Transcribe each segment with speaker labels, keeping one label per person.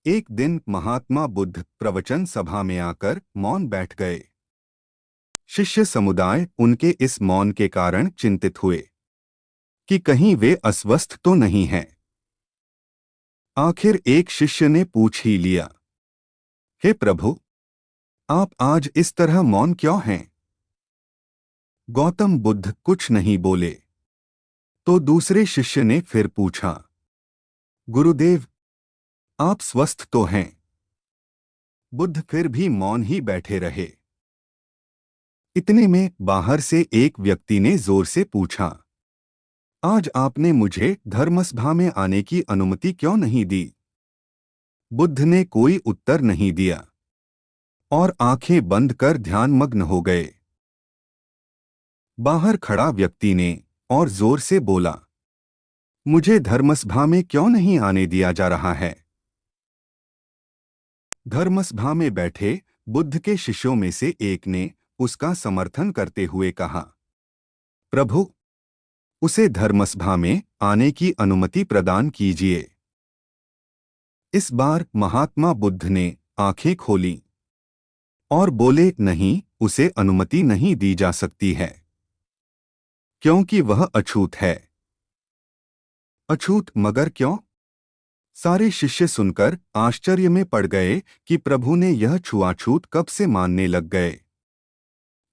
Speaker 1: एक दिन महात्मा बुद्ध प्रवचन सभा में आकर मौन बैठ गए। शिष्य समुदाय उनके इस मौन के कारण चिंतित हुए कि कहीं वे अस्वस्थ तो नहीं हैं। आखिर एक शिष्य ने पूछ ही लिया, हे प्रभु, आप आज इस तरह मौन क्यों हैं? गौतम बुद्ध कुछ नहीं बोले। तो दूसरे शिष्य ने फिर पूछा, गुरुदेव, आप स्वस्थ तो हैं? बुद्ध फिर भी मौन ही बैठे रहे। इतने में बाहर से एक व्यक्ति ने जोर से पूछा, आज आपने मुझे धर्मसभा में आने की अनुमति क्यों नहीं दी? बुद्ध ने कोई उत्तर नहीं दिया और आंखें बंद कर ध्यानमग्न हो गए। बाहर खड़ा व्यक्ति ने और जोर से बोला, मुझे धर्मसभा में क्यों नहीं आने दिया जा रहा है? धर्मसभा में बैठे बुद्ध के शिष्यों में से एक ने उसका समर्थन करते हुए कहा, प्रभु, उसे धर्मसभा में आने की अनुमति प्रदान कीजिए। इस बार महात्मा बुद्ध ने आंखें खोलीं और बोले, नहीं, उसे अनुमति नहीं दी जा सकती है, क्योंकि वह अछूत है। अछूत मगर क्यों? सारे शिष्य सुनकर आश्चर्य में पड़ गए कि प्रभु ने यह छुआछूत कब से मानने लग गए।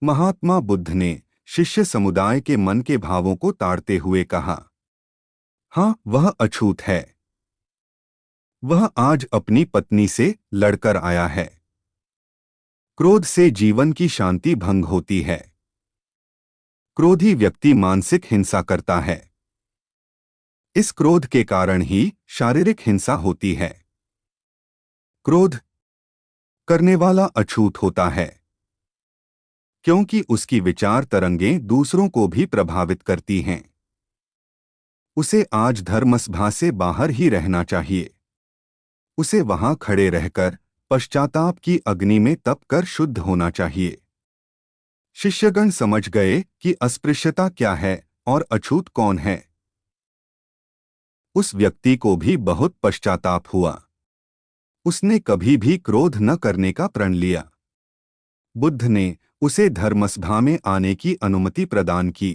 Speaker 1: महात्मा बुद्ध ने शिष्य समुदाय के मन के भावों को ताड़ते हुए कहा, हाँ, वह अछूत है। वह आज अपनी पत्नी से लड़कर आया है। क्रोध से जीवन की शांति भंग होती है। क्रोधी व्यक्ति मानसिक हिंसा करता है। इस क्रोध के कारण ही शारीरिक हिंसा होती है। क्रोध करने वाला अछूत होता है, क्योंकि उसकी विचार तरंगें दूसरों को भी प्रभावित करती हैं। उसे आज धर्मसभा से बाहर ही रहना चाहिए। उसे वहां खड़े रहकर पश्चाताप की अग्नि में तप कर शुद्ध होना चाहिए। शिष्यगण समझ गए कि अस्पृश्यता क्या है और अछूत कौन है। उस व्यक्ति को भी बहुत पश्चाताप हुआ। उसने कभी भी क्रोध न करने का प्रण लिया। बुद्ध ने उसे धर्मसभा में आने की अनुमति प्रदान की।